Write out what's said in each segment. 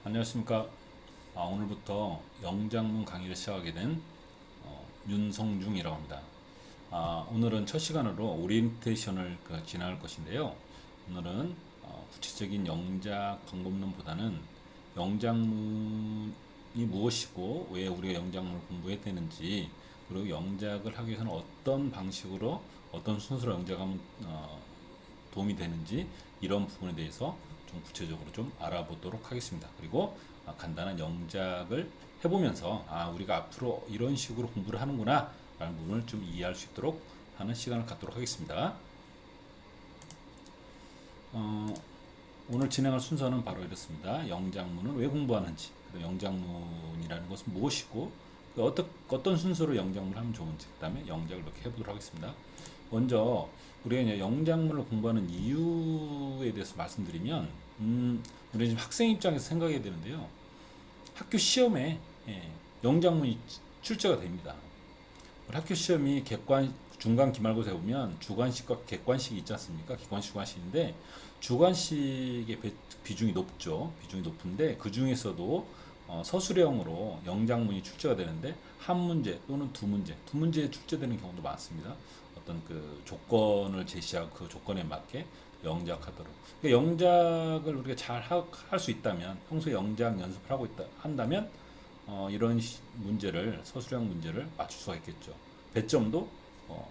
안녕하십니까. 오늘부터 영장문 강의를 시작하게 된 윤성중이라고 합니다. 오늘은 첫 시간으로 오리엔테이션을 진행할 것인데요. 오늘은 구체적인 영작 방법론보다는 영작문이 무엇이고 왜 우리가 영작문을 공부해야 되는지, 그리고 영작을 하기 위해서는 어떤 방식으로 어떤 순서로 영작하면 도움이 되는지, 이런 부분에 대해서 좀 구체적으로 좀 알아보도록 하겠습니다. 그리고 간단한 영작을 해보면서 우리가 앞으로 이런 식으로 공부를 하는구나 라는 부분을 좀 이해할 수 있도록 하는 시간을 갖도록 하겠습니다. 어, 오늘 진행할 순서는 바로 이렇습니다. 영작문은 왜 공부하는지, 그리고 영작문이라는 것은 무엇이고, 어떤 순서로 영작문을 하면 좋은지, 그 다음에 영작을 이렇게 해보도록 하겠습니다. 먼저 우리가 이제 영작문을 공부하는 이유에 대해서 말씀드리면, 우리 지금 학생 입장에서 생각해야 되는데요. 학교 시험에 영작문이 출제가 됩니다. 학교 시험이 중간 기말고사에 보면 주관식과 객관식이 있지 않습니까? 객관식, 주관식인데 주관식의 비중이 높죠. 비중이 높은데 그 중에서도 서술형으로 영작문이 출제가 되는데 한 문제 또는 두 문제에 출제되는 경우도 많습니다. 어떤 그 조건을 제시하고 그 조건에 맞게 영작하도록. 그러니까 영작을 우리가 잘 할 수 있다면, 평소에 영작 연습을 한다면 이런 문제를, 서술형 문제를 맞출 수가 있겠죠. 배점도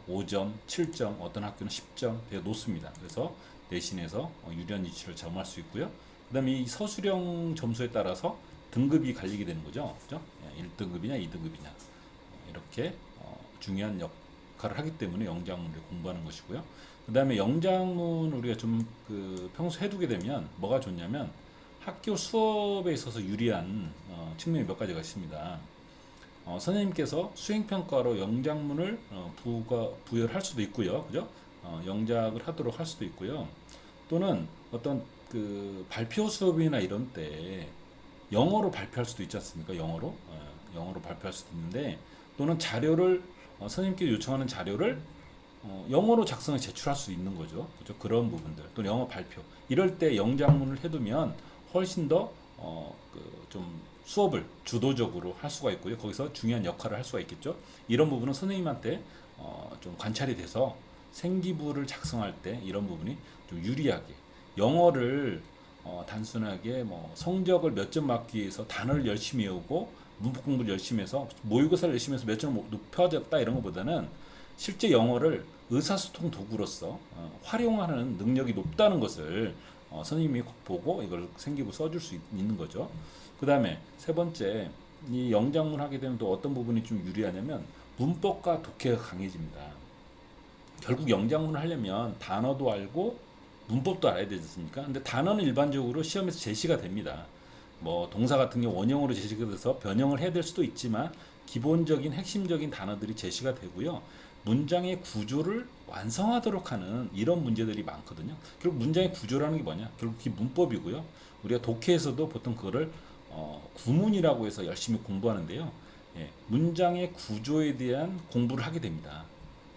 5점, 7점, 어떤 학교는 10점 되게 높습니다. 그래서 내신에서 유리한 위치를 점할 수 있고요. 그 다음에 이 서술형 점수에 따라서 등급이 갈리게 되는 거죠. 그죠? 1등급이냐, 2등급이냐. 이렇게 중요한 역할을 하기 때문에 영작문을 공부하는 것이고요. 그 다음에 영작문 우리가 좀 평소 해두게 되면 뭐가 좋냐면 학교 수업에 있어서 유리한 측면이 몇 가지가 있습니다. 선생님께서 수행평가로 영작문을 부여를 할 수도 있고요. 그죠? 영작을 하도록 할 수도 있고요. 또는 어떤 그 발표 수업이나 이런 때 영어로 발표할 수도 있지 않습니까? 영어로 발표할 수도 있는데, 또는 자료를 선생님께 요청하는 자료를 영어로 작성해 제출할 수 있는 거죠. 그죠? 그런 부분들. 또 영어 발표. 이럴 때 영작문을 해두면 훨씬 더 좀 수업을 주도적으로 할 수가 있고요. 거기서 중요한 역할을 할 수가 있겠죠. 이런 부분은 선생님한테 좀 관찰이 돼서 생기부를 작성할 때 이런 부분이 좀 유리하게, 영어를 단순하게 뭐 성적을 몇 점 맞기 위해서 단어를 열심히 외우고 문법 공부를 열심히 해서 모의고사를 열심히 해서 몇 점을 높여졌다 이런 것보다는 실제 영어를 의사소통 도구로서 활용하는 능력이 높다는 것을 선생님이 보고 이걸 생기부 써줄 수 있는 거죠. 그 다음에 세 번째, 이 영작문 하게 되면 또 어떤 부분이 좀 유리하냐면 문법과 독해가 강해집니다. 결국 영작문을 하려면 단어도 알고 문법도 알아야 되지 않습니까? 근데 단어는 일반적으로 시험에서 제시가 됩니다. 뭐 동사 같은 경우 원형으로 제시가 돼서 변형을 해야 될 수도 있지만 기본적인 핵심적인 단어들이 제시가 되고요. 문장의 구조를 완성하도록 하는 이런 문제들이 많거든요. 결국 문장의 구조라는 게 뭐냐? 결국 그 문법이고요. 우리가 독해에서도 보통 그거를 구문이라고 해서 열심히 공부하는데요. 문장의 구조에 대한 공부를 하게 됩니다.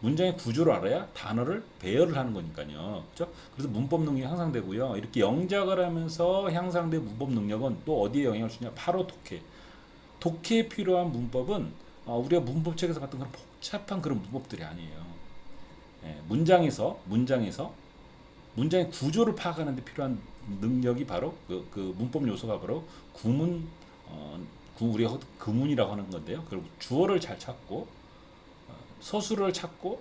문장의 구조를 알아야 단어를 배열을 하는 거니까요. 그렇죠? 그래서 문법 능력이 향상되고요. 이렇게 영작을 하면서 향상된 문법 능력은 또 어디에 영향을 주냐? 바로 독해. 독해에 필요한 문법은 우리가 문법책에서 봤던 그런 복잡한 그런 문법들이 아니에요. 문장에서 문장의 구조를 파악하는 데 필요한 능력이 바로 그 문법 요소가 바로 구문, 우리가 구문이라고 하는 건데요. 그리고 주어를 잘 찾고 서술을 찾고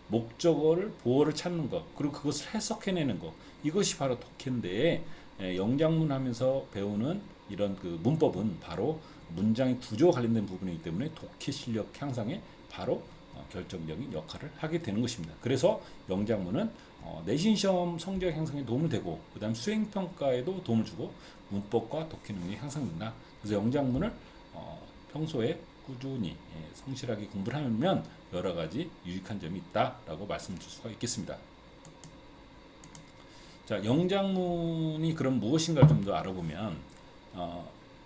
목적어를 보어를 찾는 것, 그리고 그것을 해석해내는 것, 이것이 바로 독해인데, 영작문 하면서 배우는 이런 그 문법은 바로 문장의 구조와 관련된 부분이기 때문에 독해 실력 향상에 바로 결정적인 역할을 하게 되는 것입니다. 그래서 영작문은 내신 시험 성적 향상에 도움을 되고, 그다음 수행 평가에도 도움을 주고 문법과 독해 능력이 향상된다. 그래서 영작문을 평소에 꾸준히 성실하게 공부를 하면 여러 가지 유익한 점이 있다라고 말씀드릴 수가 있겠습니다. 자, 영작문이 그럼 무엇인가를 좀 더 알아보면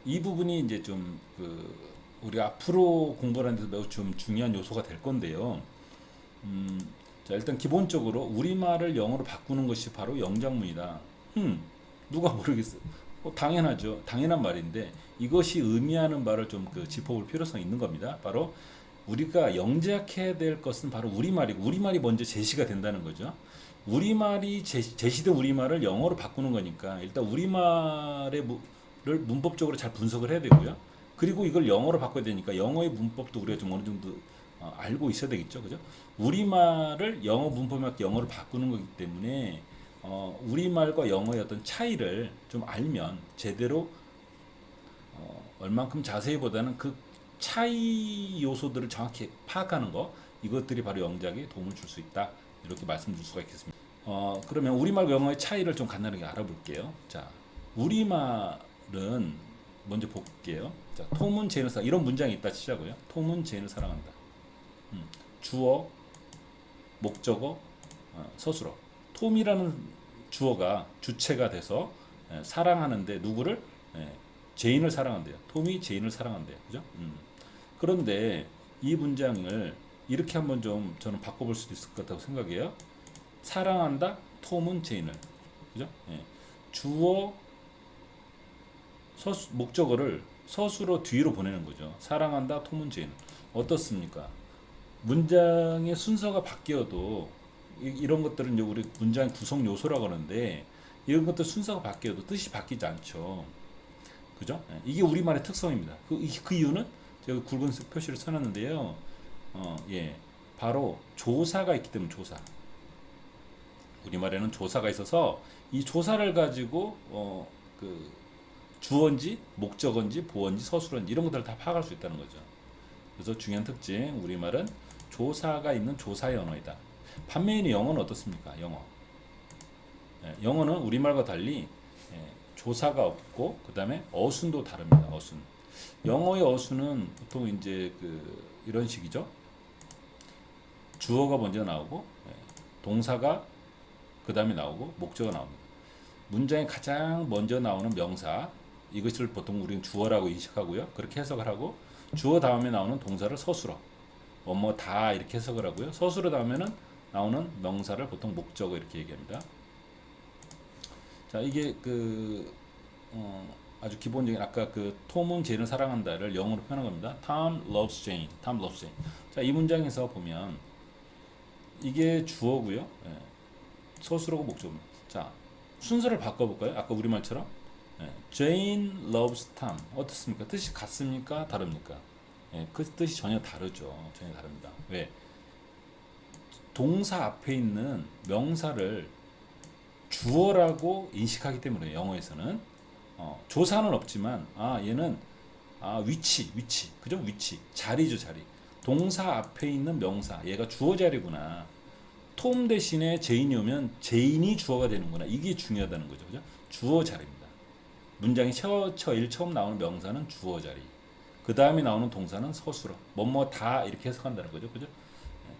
이 부분이 이제 좀 우리 앞으로 공부하는 데서 매우 좀 중요한 요소가 될 건데요. 자, 일단 기본적으로 우리말을 영어로 바꾸는 것이 바로 영작문이다. 누가 모르겠어요. 당연하죠. 당연한 말인데 이것이 의미하는 바를 좀 그 짚어볼 필요성이 있는 겁니다. 바로 우리가 영작해야 될 것은 바로 우리말이고 우리말이 먼저 제시가 된다는 거죠. 우리말이 제시된 우리말을 영어로 바꾸는 거니까 일단 우리말을 문법적으로 잘 분석을 해야 되고요. 그리고 이걸 영어로 바꿔야 되니까 영어의 문법도 우리가 좀 어느 정도 알고 있어야 되겠죠, 그죠? 우리말을 영어 문법에 맞게 영어로 바꾸는 거기 때문에 우리말과 영어의 어떤 차이를 좀 알면 제대로 얼만큼 자세히보다는 그 차이 요소들을 정확히 파악하는 거 이것들이 바로 영작에 도움을 줄 수 있다 이렇게 말씀드릴 수가 있겠습니다. 그러면 우리말과 영어의 차이를 좀 간단하게 알아볼게요. 자, 우리말은 먼저 볼게요. 자, 톰은 제인을 사랑 이런 문장이 있다 치자고요. 톰은 제인을 사랑한다. 주어, 목적어, 서술어. 톰이라는 주어가 주체가 돼서 사랑하는데 누구를 제인을 사랑한대요. 톰이 제인을 사랑한대요. 그죠? 그런데 이 문장을 이렇게 한번 좀 저는 바꿔볼 수도 있을 것 같다고 생각해요. 사랑한다. 톰은 제인을. 그죠? 주어 목적어를 서술어 뒤로 보내는 거죠. 사랑한다. 톰은 제인. 어떻습니까? 문장의 순서가 바뀌어도 이런 것들은 이제 우리 문장 구성 요소라고 하는데 이런 것들 순서가 바뀌어도 뜻이 바뀌지 않죠. 그죠? 이게 우리말의 특성입니다. 그 이유는 제가 굵은색 표시를 써놨는데요. 바로 조사가 있기 때문에 조사. 우리말에는 조사가 있어서 이 조사를 가지고 그 주어인지 목적어인지 보어인지 서술어인지 이런 것들을 다 파악할 수 있다는 거죠. 그래서 중요한 특징 우리말은 조사가 있는 조사의 언어이다. 반면에 영어는 어떻습니까? 영어는 우리말과 달리 조사가 없고 그 다음에 어순도 다릅니다. 어순. 영어의 어순은 보통 이제 이런 식이죠. 주어가 먼저 나오고 동사가 그 다음에 나오고 목적어가 나옵니다. 문장에 가장 먼저 나오는 명사 이것을 보통 우리는 주어라고 인식하고요. 그렇게 해석을 하고 주어 다음에 나오는 동사를 서술어 다 이렇게 해석을 하고요. 서술어 다음에는 나오는 명사를 보통 목적어 이렇게 얘기합니다. 자, 이게 아주 기본적인 아까 톰은 제인을 사랑한다를 영어로 표현한 겁니다. Tom loves Jane. Tom loves Jane. 자, 이 문장에서 보면 이게 주어고요. 서술어고 목적어입니다. 자, 순서를 바꿔볼까요? 아까 우리말처럼 Jane loves Tom. 어떻습니까? 뜻이 같습니까? 다릅니까? 그 뜻이 전혀 다르죠. 전혀 다릅니다. 왜? 동사 앞에 있는 명사를 주어라고 인식하기 때문에 영어에서는 조사는 없지만 얘는 위치 그죠? 위치 자리죠. 자리 동사 앞에 있는 명사 얘가 주어 자리구나. 톰 대신에 제인이 오면 제인이 주어가 되는구나. 이게 중요하다는 거죠. 그죠? 주어 자리입니다. 문장이 제일 처음 나오는 명사는 주어 자리 그 다음에 나오는 동사는 서술어 다 이렇게 해석한다는 거죠. 그죠?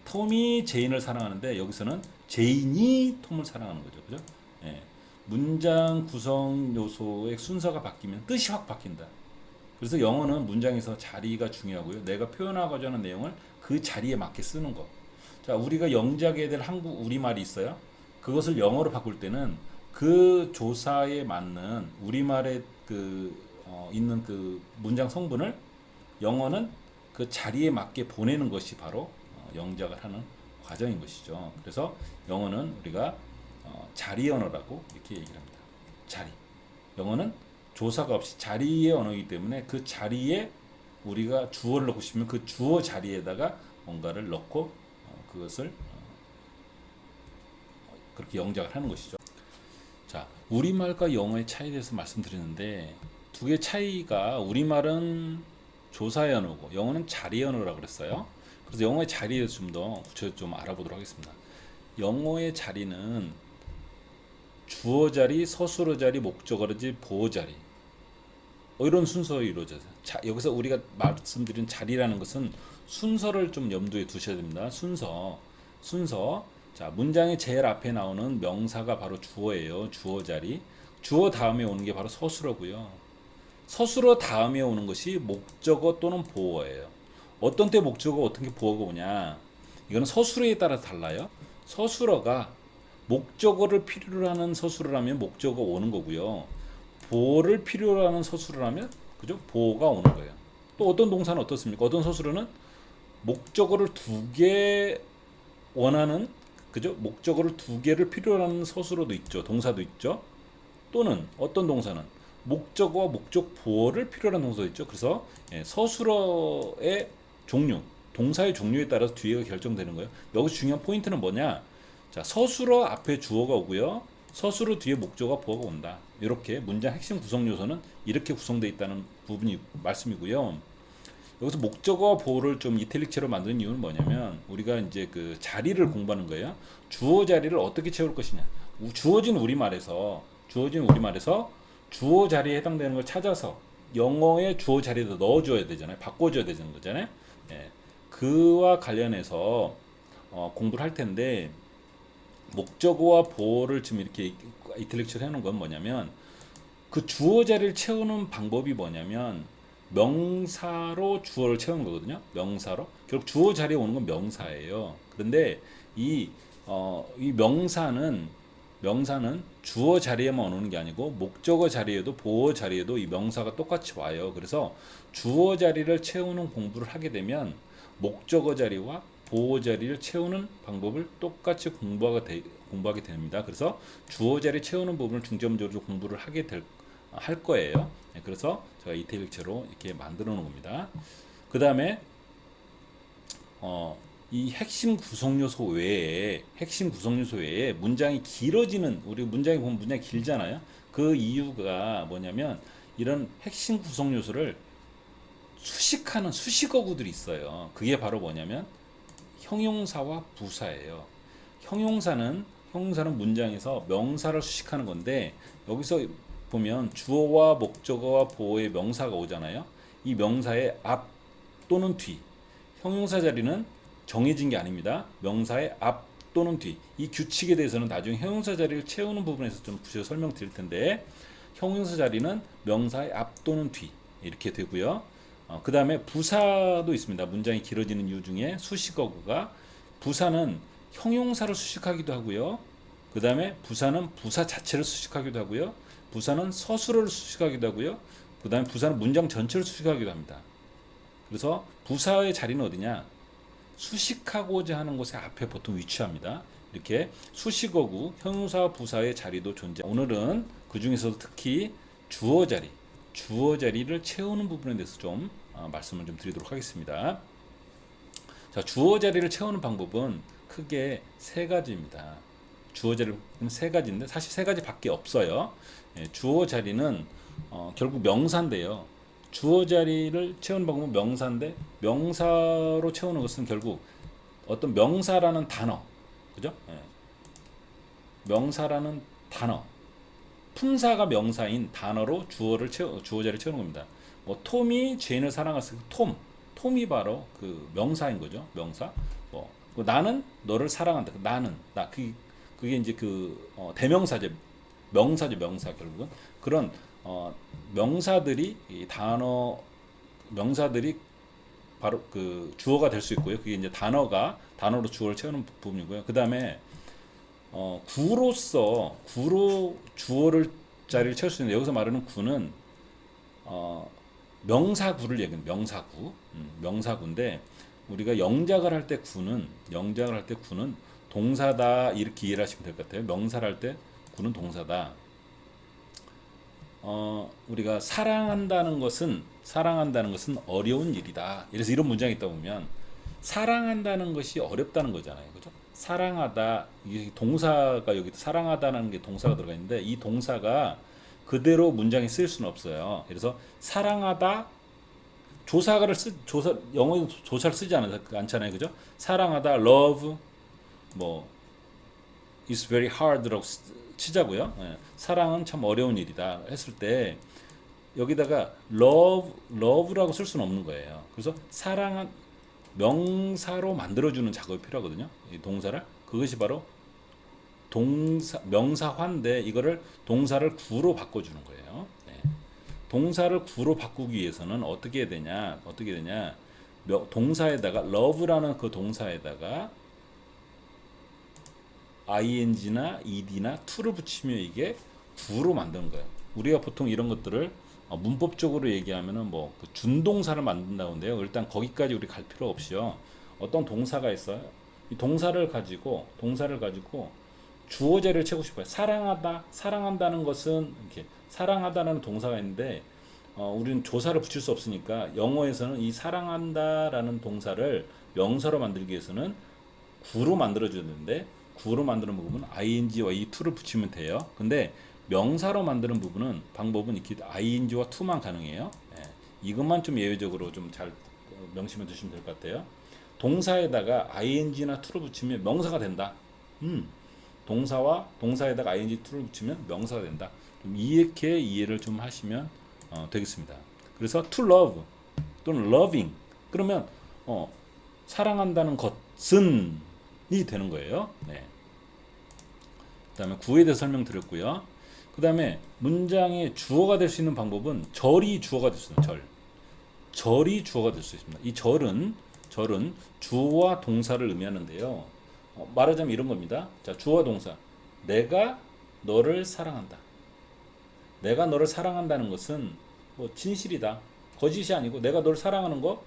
톰이 제인을 사랑하는데 여기서는 제인이 톰을 사랑하는 거죠. 그죠? 문장 구성 요소의 순서가 바뀌면 뜻이 확 바뀐다. 그래서 영어는 문장에서 자리가 중요하고요. 내가 표현하고자 하는 내용을 그 자리에 맞게 쓰는 거. 자, 우리가 영작해야 될 우리말이 있어요. 그것을 영어로 바꿀 때는 그 조사에 맞는 우리말에 있는 문장 성분을 영어는 그 자리에 맞게 보내는 것이 바로 영작을 하는 과정인 것이죠. 그래서 영어는 우리가 자리 언어라고 이렇게 얘기를 합니다. 자리. 영어는 조사가 없이 자리의 언어이기 때문에 그 자리에 우리가 주어를 넣고 싶으면 그 주어 자리에다가 뭔가를 넣고 그것을 그렇게 영작을 하는 것이죠. 자, 우리말과 영어의 차이에 대해서 말씀드리는데 두 개의 차이가 우리말은 조사의 언어고 영어는 자리의 언어라고 그랬어요. 그래서 영어의 자리에 대해서 좀 더 구체적으로 좀 알아보도록 하겠습니다. 영어의 자리는 주어 자리, 서술어 자리, 목적어 자리, 보어 자리 이런 순서로 이루어져요. 여기서 우리가 말씀드린 자리라는 것은 순서를 좀 염두에 두셔야 됩니다. 순서. 자, 문장의 제일 앞에 나오는 명사가 바로 주어예요. 주어 자리. 주어 다음에 오는 게 바로 서술어고요. 서술어 다음에 오는 것이 목적어 또는 보어예요. 어떤 때 목적어, 어떤 게 보어가 오냐? 이거는 서술어에 따라 달라요. 서술어가 목적어를 필요로 하는 서술어라면 목적어 오는 거고요. 보호를 필요로 하는 서술을 하면 그죠? 보호가 오는 거예요. 또 어떤 동사는 어떻습니까? 어떤 서술은 목적어를 두 개 원하는 그죠? 목적어를 두 개를 필요로 하는 서술어도 있죠. 동사도 있죠. 또는 어떤 동사는 목적어와 목적 보호를 필요로 하는 동사도 있죠. 그래서 서술어의 종류, 동사의 종류에 따라서 뒤에가 결정되는 거예요. 여기서 중요한 포인트는 뭐냐? 자, 서술어 앞에 주어가 오고요. 서술어 뒤에 목적어와 보어가 온다. 이렇게 문장 핵심 구성 요소는 이렇게 구성되어 있다는 부분이 말씀이고요. 여기서 목적어와 보호를 좀 이탈릭체로 만드는 이유는 뭐냐면 우리가 이제 그 자리를 공부하는 거예요. 주어 자리를 어떻게 채울 것이냐. 주어진 우리말에서 주어 자리에 해당되는 걸 찾아서 영어의 주어 자리에다 넣어줘야 되잖아요. 바꿔줘야 되는 거잖아요. 예. 그와 관련해서 공부를 할 텐데 목적어와 보호를 지금 이렇게 이탈릭체로 해놓은 건 뭐냐면 그 주어 자리를 채우는 방법이 뭐냐면 명사로 주어를 채우는 거거든요. 명사로. 결국 주어 자리에 오는 건 명사예요. 그런데 이 명사는 주어 자리에만 오는 게 아니고 목적어 자리에도 보어 자리에도 이 명사가 똑같이 와요. 그래서 주어 자리를 채우는 공부를 하게 되면 목적어 자리와 보어 자리를 채우는 방법을 똑같이 공부하게 됩니다. 그래서 주어 자리 채우는 부분을 중점적으로 공부를 할 거예요. 그래서 제가 이태일체로 이렇게 만들어 놓은 겁니다. 그 다음에 이 핵심 구성 요소 외에 문장이 길어지는 우리 문장이 보면 문장이 길잖아요. 그 이유가 뭐냐면 이런 핵심 구성 요소를 수식하는 수식어구들이 있어요. 그게 바로 뭐냐면 형용사와 부사예요. 형용사는 문장에서 명사를 수식하는 건데 여기서 보면 주어와 목적어와 보어의 명사가 오잖아요. 이 명사의 앞 또는 뒤. 형용사 자리는 정해진 게 아닙니다. 명사의 앞 또는 뒤. 이 규칙에 대해서는 나중에 형용사 자리를 채우는 부분에서 좀 구체적으로 설명드릴 텐데 형용사 자리는 명사의 앞 또는 뒤 이렇게 되고요. 그 다음에 부사도 있습니다. 문장이 길어지는 이유 중에 수식어구가 부사는 형용사를 수식하기도 하고요. 그 다음에 부사는 부사 자체를 수식하기도 하고요. 부사는 서술어를 수식하기도 하고요. 그 다음에 부사는 문장 전체를 수식하기도 합니다. 그래서 부사의 자리는 어디냐? 수식하고자 하는 곳에 앞에 보통 위치합니다. 이렇게 수식어구, 형용사와 부사의 자리도 존재. 오늘은 그 중에서도 특히 주어 자리를 채우는 부분에 대해서 좀 말씀을 좀 드리도록 하겠습니다. 자, 주어 자리를 채우는 방법은 크게 세 가지입니다. 주어 자리는 세 가지인데 사실 세 가지밖에 없어요. 주어 자리는 결국 명사인데요. 주어 자리를 채우는 방법은 명사인데 명사로 채우는 것은 결국 어떤 명사라는 단어, 그죠? 명사라는 단어, 품사가 명사인 단어로 주어 자리를 채우는 겁니다. 뭐 톰이 제인을 사랑했을 때 톰이 바로 그 명사인 거죠. 명사. 뭐 나는 너를 사랑한다. 나는 그게 이제 대명사죠. 명사 결국은 그런 명사들이 바로 그 주어가 될 수 있고요. 그게 이제 단어로 주어를 채우는 부분이고요. 그 다음에 구로 주어를 자리를 채울 수 있는데 여기서 말하는 구는 명사구를 얘기합니다. 명사구인데 우리가 영작을 할 때 구는 동사다 이렇게 이해를 하시면 될 것 같아요. 명사를 할 때 구는 동사다. 우리가 사랑한다는 것은 어려운 일이다. 그래서 이런 문장이 있다 보면 사랑한다는 것이 어렵다는 거잖아요. 그죠? 사랑하다 이게 동사가 여기 사랑하다는 게 동사가 들어가 있는데 이 동사가 그대로 문장에 쓸 수는 없어요. 그래서 사랑하다 영어에는 조사를 쓰지 않잖아요. 그죠? 사랑하다 love 뭐 is very hard라고 치자고요. 사랑은 참 어려운 일이다 했을 때 여기다가 love라고 쓸 수는 없는 거예요. 그래서 사랑은 명사로 만들어주는 작업이 필요하거든요. 이 동사를 그것이 바로 명사화인데 이거를 동사를 구로 바꿔주는 거예요. 동사를 구로 바꾸기 위해서는 어떻게 되냐? 동사에다가 love라는 그 동사에다가 ing나 ed나 to를 붙이면 이게 구로 만드는 거예요. 우리가 보통 이런 것들을 문법적으로 얘기하면은 뭐그 준동사를 만든다는데요. 일단 거기까지 우리 갈 필요 없이요. 어떤 동사가 있어요. 이 동사를 가지고 주어 자리를 채우고 싶어요. 사랑하다, 사랑한다는 것은 이렇게 사랑하다는 동사가 있는데 우리는 조사를 붙일 수 없으니까 영어에서는 이 사랑한다라는 동사를 명사로 만들기 위해서는 구로 만들어줘야 되는데 구로 만드는 부분은 ing와 이 to를 붙이면 돼요. 근데 명사로 만드는 부분은 방법은 이렇게 ing와 to만 가능해요. 예, 이것만 좀 예외적으로 좀 잘 명심해 두시면 될 것 같아요. 동사에다가 ing나 to를 붙이면 명사가 된다. 동사와 동사에다가 ing, to를 붙이면 명사가 된다. 좀 이렇게 이해를 좀 하시면 되겠습니다. 그래서 to love 또는 loving 그러면 사랑한다는 것은 이 되는 거예요. 네. 그다음에 구에 대해 설명드렸고요. 그다음에 문장의 주어가 될 수 있는 방법은 절이 주어가 될 수 있는 절이 주어가 될 수 있습니다. 이 절은 주어와 동사를 의미하는데요. 말하자면 이런 겁니다. 자, 주어와 동사. 내가 너를 사랑한다. 내가 너를 사랑한다는 것은 뭐 진실이다. 거짓이 아니고 내가 너를 사랑하는 거,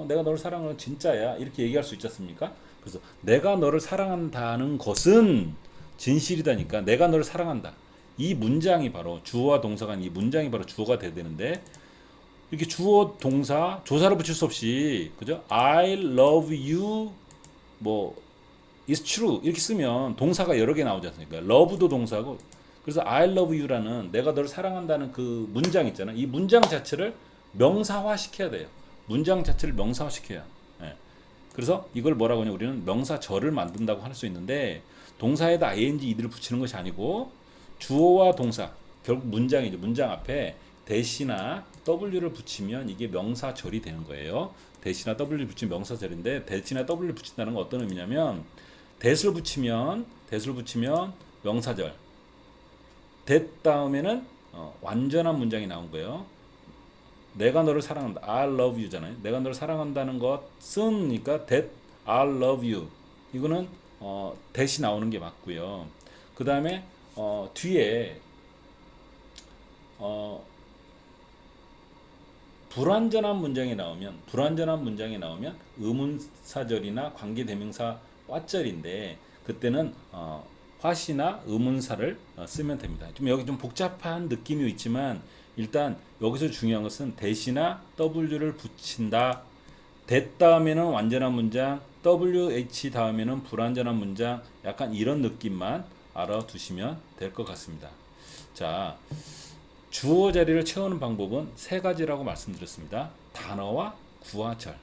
내가 너를 사랑하는 건 진짜야. 이렇게 얘기할 수 있지 않습니까? 그래서 내가 너를 사랑한다는 것은 진실이다니까 내가 너를 사랑한다. 이 문장이 바로 주어와 동사가 이 문장이 바로 주어가 돼야 되는데 이렇게 주어 동사 조사를 붙일 수 없이 그죠? I love you 뭐 It's true 이렇게 쓰면 동사가 여러 개 나오지 않습니까? love도 동사고 그래서 I love you라는 내가 너를 사랑한다는 그 문장 있잖아. 이 문장 자체를 명사화 시켜야 돼요. 문장 자체를 명사화 시켜야. 예. 그래서 이걸 뭐라고 하냐 우리는 명사절을 만든다고 할 수 있는데 동사에다 ing 이들을 붙이는 것이 아니고 주어와 동사 결국 문장이죠. 문장 앞에 대시나 w를 붙이면 이게 명사절이 되는 거예요. 대시나 w를 붙이면 명사절인데 대시나 w를 붙인다는 건 어떤 의미냐면 대를 붙이면 명사절 that 다음에는 완전한 문장이 나온 거예요. 내가 너를 사랑한다. I love you잖아요. 내가 너를 사랑한다는 것은 그러니까 that I love you. 이거는 that이 나오는 게 맞고요. 그 다음에 뒤에 불완전한 문장이 나오면 의문사절이나 관계대명사 와절인데 그때는 화시나 의문사를 쓰면 됩니다. 좀 여기 좀 복잡한 느낌이 있지만 일단 여기서 중요한 것은 대시나 w를 붙인다. that 다음에는 완전한 문장, wh 다음에는 불완전한 문장, 약간 이런 느낌만 알아두시면 될 것 같습니다. 자, 주어 자리를 채우는 방법은 세 가지라고 말씀드렸습니다. 단어와 구와 절.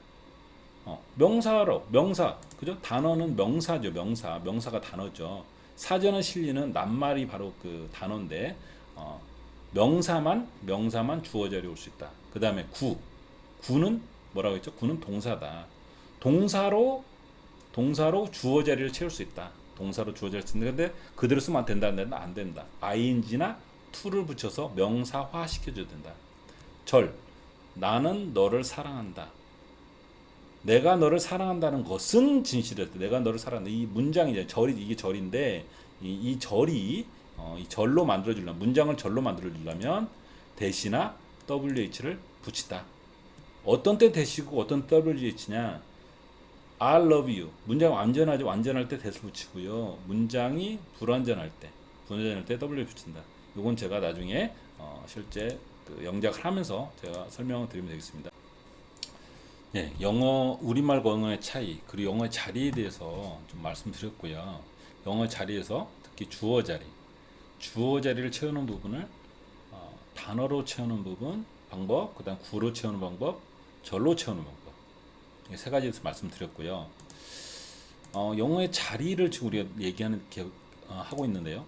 명사, 그죠? 단어는 명사죠, 명사가 단어죠. 사전에 실리는 낱말이 바로 그 단어인데, 명사만 주어 자리에 올 수 있다. 그 다음에 구는 뭐라고 했죠? 구는 동사다. 동사로 주어 자리를 채울 수 있다. 동사로 주어 자리를 쓰는데 그대로 쓰면 안 된다. ing나 to를 붙여서 명사화 시켜줘야 된다. 절, 나는 너를 사랑한다. 내가 너를 사랑한다는 것은 진실이었다. 내가 너를 사랑한다. 이 문장이죠. 이게 절인데 이 절이 이 절로 만들어주려면 문장을 절로 만들어주려면 대시나 wh를 붙이다. 어떤 때 대시고 어떤 때 wh냐? I love you. 문장 완전할 때 대를 붙이고요. 문장이 불완전할 때 w 붙인다. 이건 제가 나중에 실제 그 영작을 하면서 제가 설명을 드리면 되겠습니다. 네, 우리말과 영어의 차이 그리고 영어의 자리에 대해서 좀 말씀드렸고요. 영어 자리에서 특히 주어 자리를 채우는 부분을 단어로 채우는 부분 방법, 그다음 구로 채우는 방법, 절로 채우는 방법 이 세 가지에서 말씀드렸고요. 영어의 자리를 지금 우리가 하고 있는데요.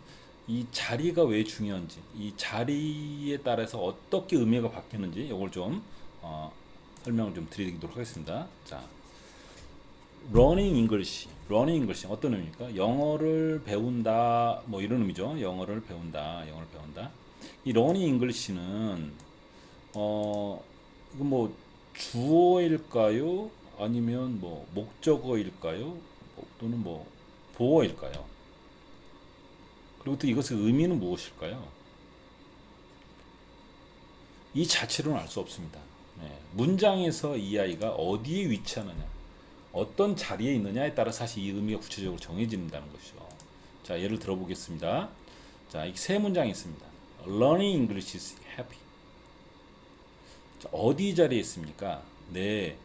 이 자리가 왜 중요한지, 이 자리에 따라서 어떻게 의미가 바뀌는지 이걸 좀 설명을 좀 드리도록 하겠습니다. 자, learning English 어떤 의미입니까? 영어를 배운다, 뭐 이런 의미죠. 영어를 배운다. 이 learning English는 이거 뭐 주어일까요? 아니면 뭐 목적어일까요? 또는 뭐 보어일까요? 그리고 또 이것의 의미는 무엇일까요? 이 자체로는 알 수 없습니다. 네. 문장에서 이 아이가 어디에 위치하느냐, 어떤 자리에 있느냐에 따라 사실 이 의미가 구체적으로 정해진다는 것이죠. 자, 예를 들어보겠습니다. 자, 이 세 문장이 있습니다. Learning English is happy. 자, 어디 자리에 있습니까? 네,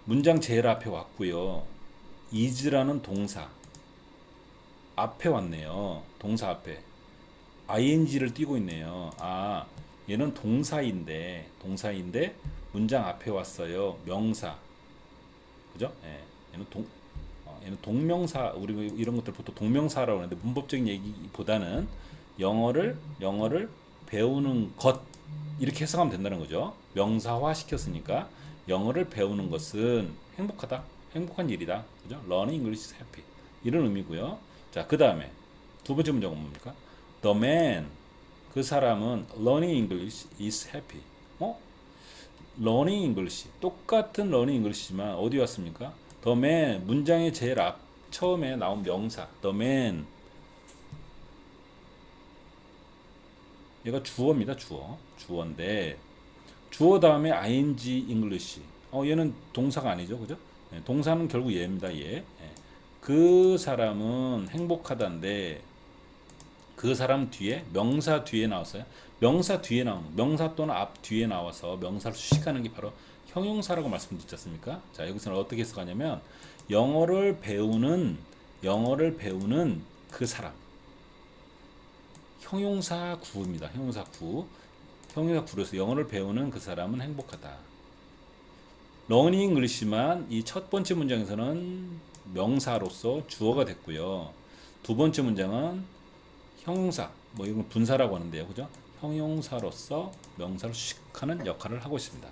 문장 제일 앞에 왔고요. is라는 동사 앞에 왔네요. 동사 앞에 ing를 띄고 있네요. 아, 얘는 동사인데 문장 앞에 왔어요. 명사, 그죠? 예, 얘는 동명사. 우리 이런 것들 보통 동명사라고 하는데 문법적인 얘기보다는 영어를 배우는 것 이렇게 해석하면 된다는 거죠. 명사화 시켰으니까 영어를 배우는 것은 행복하다, 행복한 일이다, 그죠? Learning English is happy 이런 의미고요. 자, 그 다음에 두 번째 문장은 뭡니까? The man, 그 사람은 learning English is happy. learning English, 똑같은 learning English지만 어디 왔습니까? The man, 문장의 제일 앞 처음에 나온 명사 the man, 얘가 주어입니다. 주어인데 주어 다음에 ing English. 얘는 동사가 아니죠, 그죠? 네, 동사는 결국 얘입니다. 얘. 예. 그 사람은 행복하다인데 그 사람 뒤에 명사 뒤에 나왔어요. 명사 또는 앞 뒤에 나와서 명사를 수식하는 게 바로 형용사라고 말씀드렸지 않습니까? 자, 여기서는 어떻게 해석하냐면 영어를 배우는 그 사람. 형용사 구입니다. 형용사 구로서 영어를 배우는 그 사람은 행복하다. Learning English만 이 첫 번째 문장에서는 명사로서 주어가 됐고요. 두 번째 문장은 형용사, 뭐 이건 분사라고 하는데요, 그죠? 형용사로서 명사를 수식하는 역할을 하고 있습니다.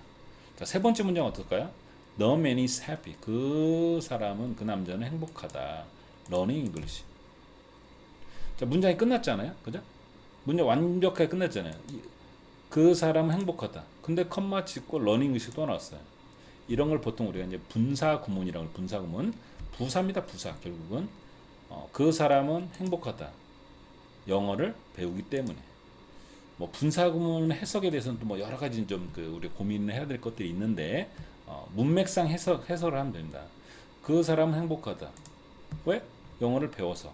자, 세 번째 문장 어떨까요? The man is happy. 그 사람은, 그 남자는 행복하다. Learning English. 자, 문장이 끝났잖아요, 그죠? 문장 완벽하게 끝났잖아요. 그 사람은 행복하다. 근데 컴마 찍고 Learning English가 또 나왔어요. 이런 걸 보통 우리가 이제 분사 구문이라고 해요. 분사 구문. 부사입니다, 부사. 결국은 그 사람은 행복하다. 영어를 배우기 때문에. 뭐 분사 구문 해석에 대해서는 또 뭐 여러 가지 좀 우리 고민을 해야 될 것들이 있는데 문맥상 해석을 하면 됩니다. 그 사람은 행복하다. 왜? 영어를 배워서.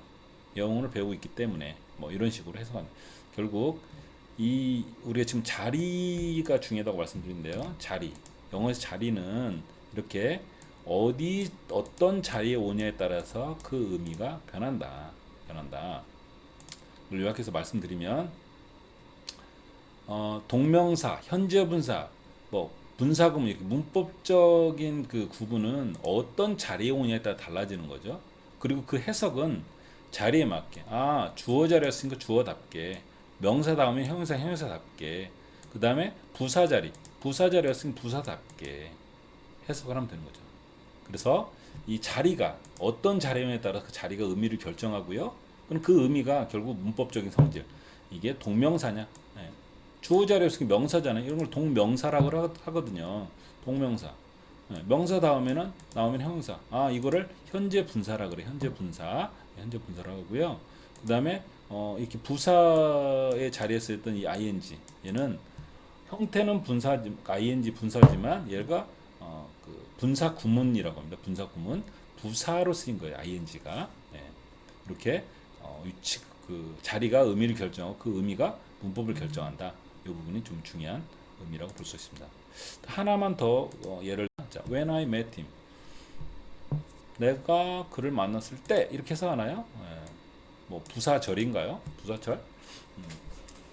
영어를 배우고 있기 때문에. 뭐 이런 식으로 해석합니다. 결국 우리가 지금 자리가 중요하다고 말씀드린데요. 자리. 영어에서 자리는 이렇게 어떤 자리에 오냐에 따라서 그 의미가 변한다. 요약해서 말씀드리면 동명사, 현재 분사, 뭐 분사구문 이렇게 문법적인 그 구분은 어떤 자리에 오냐에 따라 달라지는 거죠. 그리고 그 해석은 자리에 맞게, 주어 자리였으니까 주어답게, 명사 다음에 형용사답게, 그 다음에 부사 자리였으니 부사답게 해석을 하면 되는 거죠. 그래서 이 자리가 어떤 자리에 따라 그 자리가 의미를 결정하고요. 그럼 그 의미가 결국 문법적인 성질. 이게 동명사냐? 네. 주어 자리였으니 명사잖아요. 이런 걸 동명사라고 하거든요. 동명사. 네. 명사 다음에는 나오면 형용사. 이거를 현재 분사라 그래. 현재 분사라고 하고요. 그 다음에 이렇게 부사의 자리에 쓰였던 이 ing. 얘는 형태는 ing 분사지만 얘가 그 분사 구문이라고 합니다. 분사 구문. 부사로 쓰인 거예요. ing가. 네. 이렇게 위치 그 자리가 의미를 결정하고 그 의미가 문법을 결정한다. 이 부분이 좀 중요한 의미라고 볼 수 있습니다. 하나만 더 예를 자, when I met him. 내가 그를 만났을 때 이렇게 해석하나요? 뭐 부사절인가요? 부사절?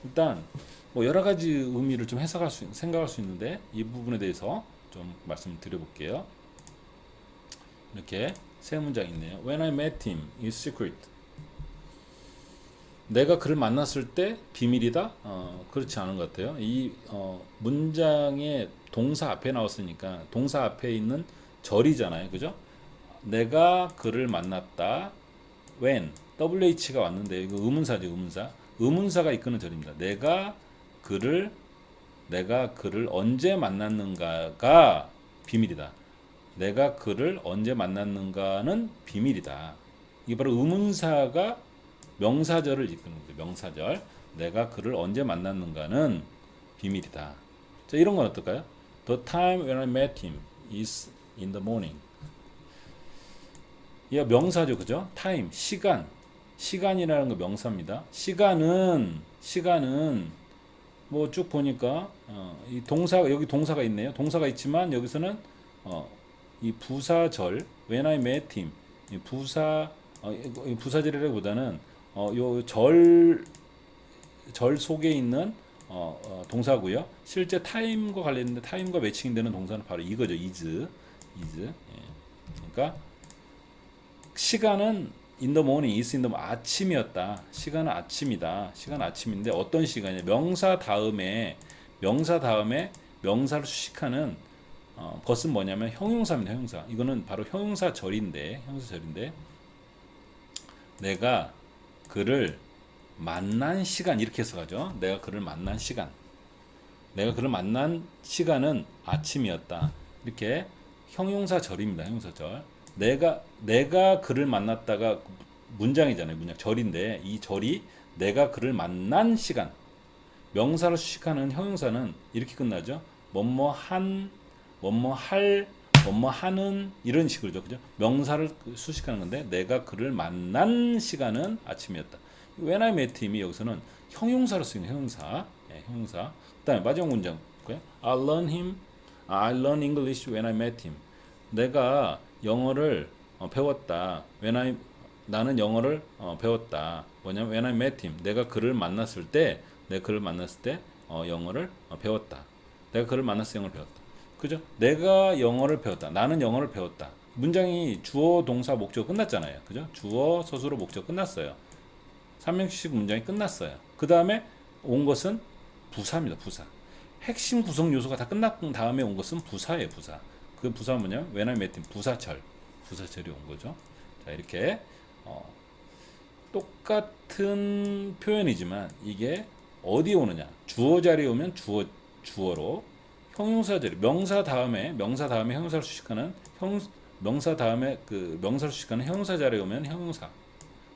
일단 뭐 여러 가지 의미를 좀 생각할 수 있는데 이 부분에 대해서 좀 말씀을 드려볼게요. 이렇게 세 문장 있네요. When I met him is secret. 내가 그를 만났을 때 비밀이다? 그렇지 않은 것 같아요. 이 문장의 동사 앞에 나왔으니까 동사 앞에 있는 절이잖아요. 그죠? 내가 그를 만났다. when WH가 왔는데 이거 의문사죠. 의문사가 이끄는 절입니다. 내가 그를 언제 만났는가가 비밀이다. 내가 그를 언제 만났는가는 비밀이다. 이게 바로 의문사가 명사절을 이끄는 거죠. 명사절. 내가 그를 언제 만났는가는 비밀이다. 자, 이런 건 어떨까요? The time when I met him is in the morning. 얘가 명사죠, 그죠? time, 시간. 시간이라는 거 명사입니다. 시간은 뭐 쭉 보니까 이 동사 여기 동사가 있네요. 동사가 있지만 여기서는 이 부사절 when I met him 이 이 부사절이라기보다는 요절 속에 있는 동사고요. 실제 타임과 관련된 타임과 매칭이 되는 동사는 바로 이거죠. is. 예. 그러니까 시간은 in the morning, is in the 아침이었다. 시간은 아침이다. 시간은 아침인데 어떤 시간이냐? 명사 다음에 명사를 수식하는 것은 뭐냐면 형용사입니다. 형용사. 이거는 바로 형용사절인데 내가 그를 만난 시간 이렇게 해서 가죠. 내가 그를 만난 시간은 아침이었다. 이렇게 형용사절입니다. 형용사절. 내가 그를 만났다가 문장이잖아요. 문장 절인데 이 절이 내가 그를 만난 시간. 명사를 수식하는 형용사는 이렇게 끝나죠. 뭐뭐한, 뭐뭐할, 뭐뭐하는 이런 식으로죠. 그죠? 명사를 수식하는 건데 내가 그를 만난 시간은 아침이었다. When I met him이 여기서는 형용사로 쓰이는 형용사. 예, 형용사. 그다음에 마지막 문장 볼까요? I learned English when I met him. 내가 영어를 배웠다. 나는 영어를 배웠다. 뭐냐면 when I met him. 내가 그를 만났을 때 영어를 배웠다. 내가 그를 만났을 때 영어를 배웠다. 그죠? 내가 영어를 배웠다. 나는 영어를 배웠다. 문장이 주어, 동사, 목적 끝났잖아요. 그죠? 주어, 서술어, 목적 끝났어요. 3명식 문장이 끝났어요. 그 다음에 온 것은 부사입니다. 부사. 핵심 구성 요소가 다 끝난 다음에 온 것은 부사예요. 부사. 그 부사는 뭐냐면 when I met him. 부사절이 온 거죠. 자, 이렇게 똑같은 표현이지만 이게 어디에 오느냐? 주어 자리에 오면 주어로, 형용사 자리, 명사 다음에 형용사를 수식하는 명사 다음에 그 명사를 수식하는 형용사 자리에 오면 형용사.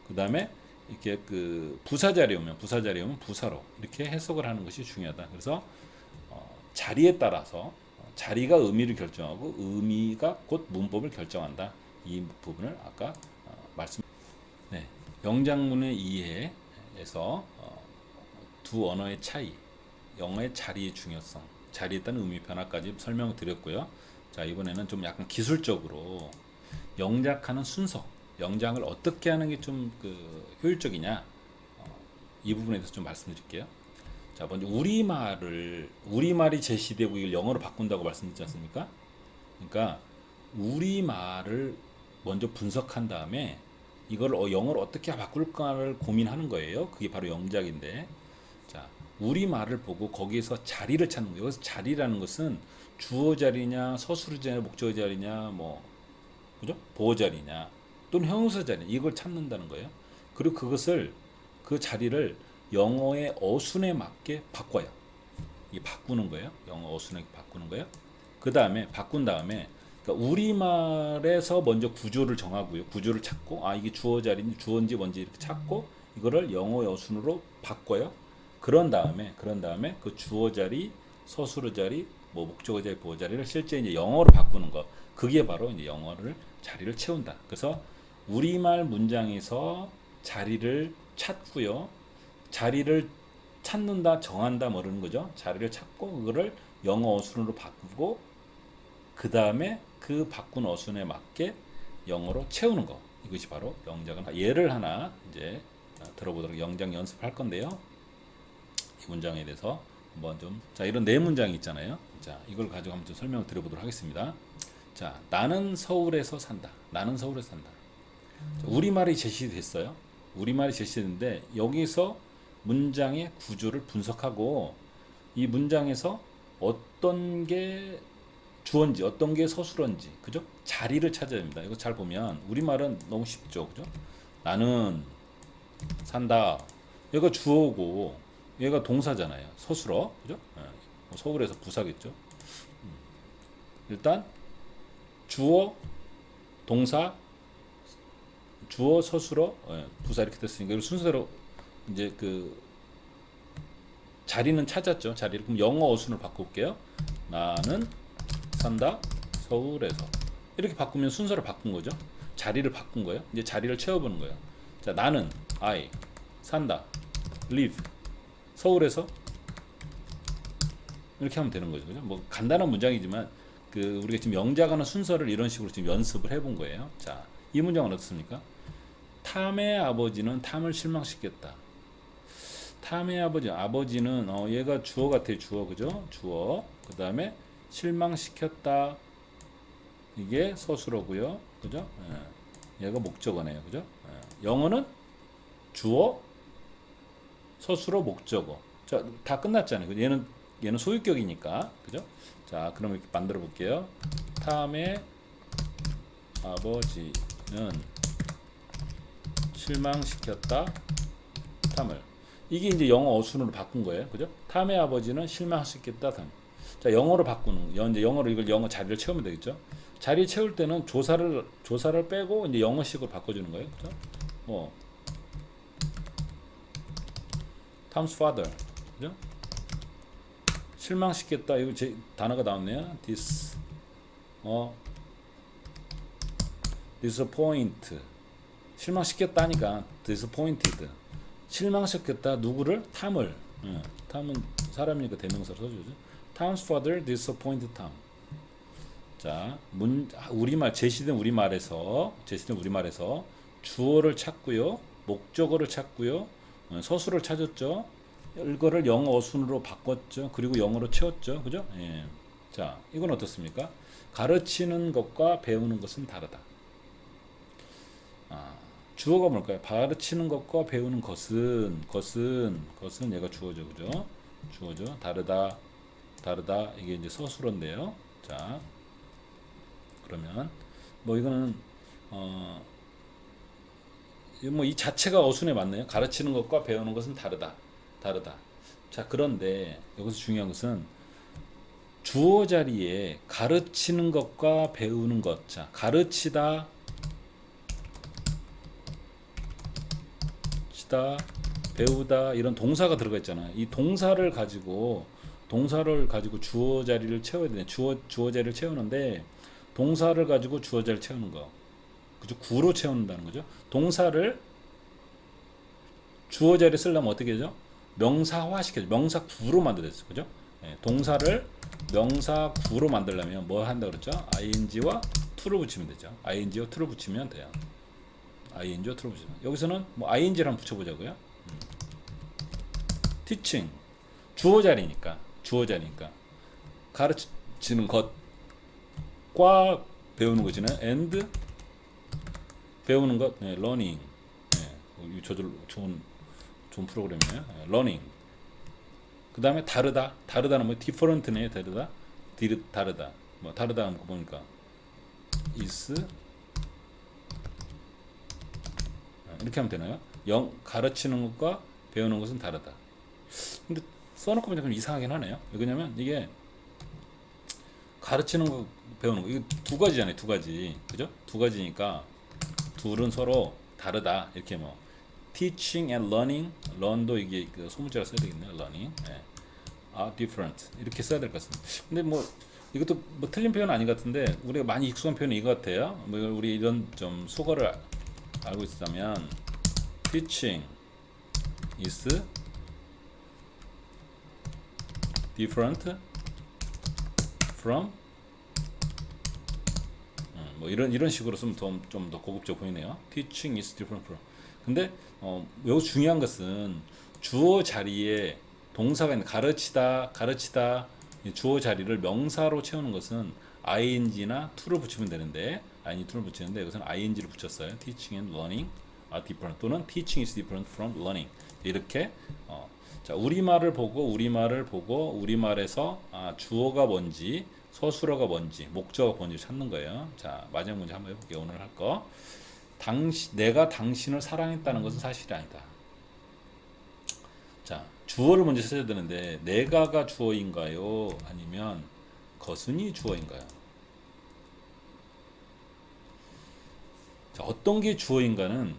그다음에 이렇게 그 부사 자리에 오면 부사로 이렇게 해석을 하는 것이 중요하다. 그래서 자리에 따라서 자리가 의미를 결정하고 의미가 곧 문법을 결정한다. 이 부분을 아까 말씀. 네, 영장문의 이해에서 두 언어의 차이, 영어의 자리의 중요성, 자리에 따른 의미 변화까지 설명을 드렸고요. 자, 이번에는 좀 약간 기술적으로 영작하는 순서, 영장을 어떻게 하는 게 좀 효율적이냐, 이 부분에 대해서 좀 말씀드릴게요. 자, 먼저 우리말이 제시되고 이걸 영어로 바꾼다고 말씀드렸지 않습니까? 그러니까 우리말을 먼저 분석한 다음에 이걸 영어로 어떻게 바꿀까를 고민하는 거예요. 그게 바로 영작인데, 자, 우리말을 보고 거기에서 자리를 찾는 거예요. 여기서 자리라는 것은 주어 자리냐, 서술어 자리냐, 목적어 자리냐, 뭐, 그죠? 보어 자리냐, 또는 형용사 자리, 이걸 찾는다는 거예요. 그리고 그 자리를 영어의 어순에 맞게 바꿔요. 이 바꾸는 거예요. 영어 어순에 바꾸는 거예요. 그 다음에 바꾼 다음에 그러니까 우리말에서 먼저 구조를 정하고요. 구조를 찾고 이게 주어 자리인지 주어인지 뭔지 이렇게 찾고 이거를 영어 어순으로 바꿔요. 그런 다음에 그 주어 자리, 서술어 자리, 뭐 목적어 자리, 보어 자리를 실제 이제 영어로 바꾸는 거. 그게 바로 이제 영어를 자리를 채운다. 그래서 우리말 문장에서 자리를 찾고요. 자리를 찾는다, 정한다, 모르는 거죠. 자리를 찾고 그거를 영어 어순으로 바꾸고 그 다음에 그 바꾼 어순에 맞게 영어로 채우는 거. 이것이 바로 영작은. 예를 하나 이제 들어보도록 영작 연습할 건데요. 이 문장에 대해서 한번 좀, 자, 이런 네 문장이 있잖아요. 자, 이걸 가지고 한번 좀 설명을 드려보도록 하겠습니다. 자, 나는 서울에서 산다. 자, 우리말이 제시됐어요. 우리말이 제시됐는데 여기서 문장의 구조를 분석하고 이 문장에서 어떤 게 주어인지 어떤 게 서술어인지, 그죠? 자리를 찾아야 됩니다. 이거 잘 보면 우리말은 너무 쉽죠, 그죠? 나는 산다. 얘가 주어고 얘가 동사잖아요. 서술어, 그죠? 서울에서 부사겠죠. 일단 주어, 동사, 주어, 서술어, 부사 이렇게 됐으니까 이걸 순서대로 이제 자리는 찾았죠. 자리를. 그럼 영어 어순을 바꿀게요. 나는 산다 서울에서. 이렇게 바꾸면 순서를 바꾼 거죠. 자리를 바꾼 거예요. 이제 자리를 채워보는 거예요. 자, 나는 I 산다 live 서울에서. 이렇게 하면 되는 거죠. 그죠? 뭐 간단한 문장이지만 그 우리가 지금 영작하는 순서를 이런 식으로 지금 연습을 해본 거예요. 자, 이 문장은 어떻습니까? 탐의 아버지는 탐을 실망시켰다. 탐의 아버지는 얘가 주어 같아요. 주어, 그죠? 주어. 그 다음에 실망시켰다. 이게 서술어고요. 그죠? 예. 얘가 목적어네요. 그죠? 예. 영어는 주어, 서술어, 목적어. 자, 다 끝났잖아요. 얘는 소유격이니까. 그죠? 자, 그럼 이렇게 만들어 볼게요. 탐의 아버지는 실망시켰다. 탐을. 이게 이제 영어 어순으로 바꾼 거예요. 그죠? 탐의 아버지는 실망시켰다. 탐. 자, 영어로 바꾸는, 이제 영어로 이걸 영어 자리를 채우면 되겠죠? 자리 채울 때는 조사를 빼고 이제 영어식으로 바꿔주는 거예요. 그죠? 뭐, Tom's father. 그죠? 실망시켰다. 이거 제 단어가 나왔네요. disappoint. 실망시켰다니까 disappointed. 실망시켰다. 누구를? 탐을. 탐은 사람이니까 대명사로 써주죠. Tom's father disappointed Tom. 자, 우리말 제시된 우리말에서 주어를 찾고요, 목적어를 찾고요, 서술을 찾았죠. 이거를 영어 어순으로 바꿨죠. 그리고 영어로 채웠죠. 그죠? 예. 자, 이건 어떻습니까? 가르치는 것과 배우는 것은 다르다. 주어가 뭘까요? 가르치는 것과 배우는 것은 얘가 주어죠. 그죠? 주어죠. 다르다. 이게 이제 서술어인데요. 자, 그러면 뭐 이거는 뭐 이 자체가 어순에 맞네요. 가르치는 것과 배우는 것은 다르다. 자, 그런데 여기서 중요한 것은 주어 자리에 가르치는 것과 배우는 것. 자, 가르치다, 배우다 이런 동사가 들어가 있잖아요. 이 동사를 가지고 주어 자리를 채워야 되네. 주어 자리를 채우는데 동사를 가지고 주어 자리를 채우는 거. 그죠? 구로 채운다는 거죠. 동사를 주어 자리에 쓰려면 어떻게 되죠? 명사화 시켜죠. 명사 구로 만들었어요. 그죠? 예, 동사를 명사 구로 만들려면 뭐 한다 그랬죠? ing와 to를 붙이면 되죠. ing와 to를 붙이면 돼요. ing와 to를 붙이면. 여기서는 뭐 ing를 한번 붙여보자고요. teaching 주어 자리니까 가르치는 것과 배우는 것이네. and 배우는 것, 네, learning. 네, 저절 좋은 프로그램이에요. 네, learning. 그 다음에 다르다는 뭐 different네. 다르다. 뭐 다르다 하는 거 보니까 is 이렇게 하면 되나요? 가르치는 것과 배우는 것은 다르다. 근데 써놓고 보니까 좀 이상하긴 하네요. 왜냐면 이게 가르치는 거 배우는 거 이게 두 가지잖아요. 두 가지. 그죠? 두 가지니까 둘은 서로 다르다. 이렇게 뭐 teaching and learning, learn도 이게 그 소문자로 써야 되겠네요. learning. 네. are different. 이렇게 써야 될 것 같습니다. 근데 뭐 이것도 뭐 틀린 표현은 아닌 것 같은데 우리가 많이 익숙한 표현은 이거 같아요. 뭐 우리 이런 좀 수거를 알고 있다면 teaching is different from 뭐 이런 식으로 쓰면 좀 더 고급져 보이네요. Teaching is different from. 근데 여기서 중요한 것은 주어 자리에 동사가 있는 가르치다 주어 자리를 명사로 채우는 것은 ing나 to를 붙이면 되는데 to를 붙이는데 여기서는 ing를 붙였어요. Teaching and learning are different 또는 Teaching is different from learning 이렇게 자, 우리말을 보고 우리말에서 주어가 뭔지 서술어가 뭔지 목적어가 뭔지 찾는 거예요. 자, 마지막 문제 한번 해볼게요. 오늘 할 거. 내가 당신을 사랑했다는 것은 사실이 아니다. 자, 주어를 먼저 써야 되는데 내가가 주어인가요? 아니면 것은이 주어인가요? 자, 어떤 게 주어인가는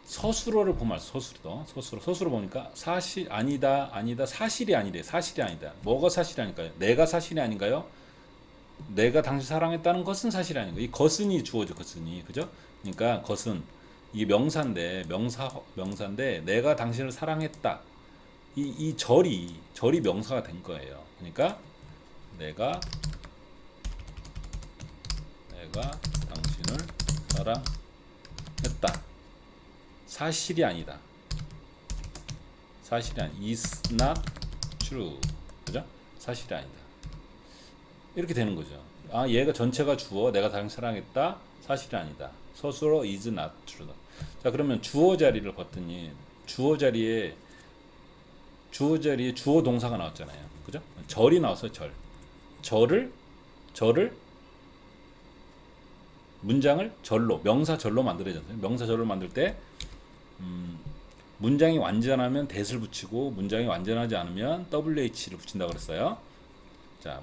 서술어를 보면 서술어 보니까 사실 아니다 사실이 아니래. 사실이 아니다. 뭐가 사실이 아닐까요? 내가 사실이 아닌가요? 내가 당신 사랑했다는 것은 사실이 아닌가. 이 것은이 주어져. 것은이 그죠? 그러니까 것은 이게 명사인데 내가 당신을 사랑했다. 이 절이 명사가 된 거예요. 그러니까 내가 당신을 사랑했다. 사실이 아니다. 사실이 아니. is not true. 그죠? 사실이 아니다. 이렇게 되는 거죠. 아, 얘가 전체가 주어, 내가 당신 사랑했다. 사실이 아니다. 서술어 is not true. 자, 그러면 주어 자리를 봤더니 주어 자리에 주어 동사가 나왔잖아요. 그죠? 절이 나왔어요. 절을 문장을 절로 명사 절로 만들어졌어요. 명사 절로 만들 때 문장이 완전하면 that을 붙이고 문장이 완전하지 않으면 WH를 붙인다고 그랬어요. 자,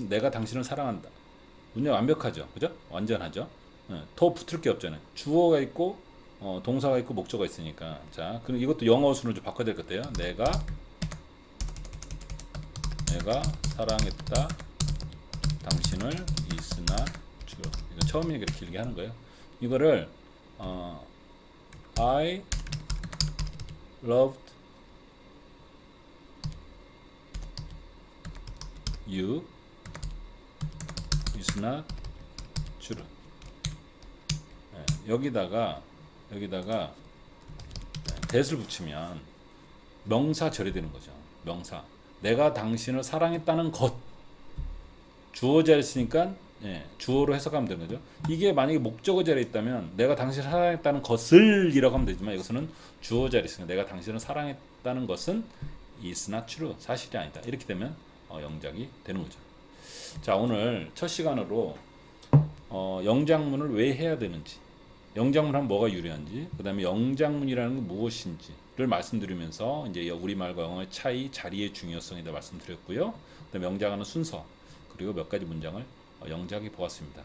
내가 당신을 사랑한다. 문장 완벽하죠. 그죠? 완전하죠. 더 붙을 게 없잖아요. 주어가 있고 동사가 있고 목적어가 있으니까. 자, 그럼 이것도 영어 순으로 좀 바꿔야 될 것 같아요. 내가 사랑했다. 당신을 is not true. 이거 처음에 이렇게 길게 하는 거예요. 이거를 I loved you is not true. 여기다가 that을 붙이면 명사절이 되는 거죠. 명사. 내가 당신을 사랑했다는 것. 주어 자리에 있으니까 주어로 해석하면 되는 거죠. 이게 만약에 목적어 자리에 있다면 내가 당신을 사랑했다는 것을 이라고 하면 되지만 이것은 주어 자리에 있으니까 내가 당신을 사랑했다는 것은 is not true. 사실이 아니다. 이렇게 되면 영작이 되는 거죠. 자, 오늘 첫 시간으로 영장문을 왜 해야 되는지, 영장문 하면 뭐가 유리한지, 그 다음에 영장문이라는 건 무엇인지를 말씀드리면서 이제 우리말과 영어의 차이, 자리의 중요성에 대해 말씀드렸고요. 그 다음에 영작하는 순서, 그리고 몇 가지 문장을 영작해 보았습니다.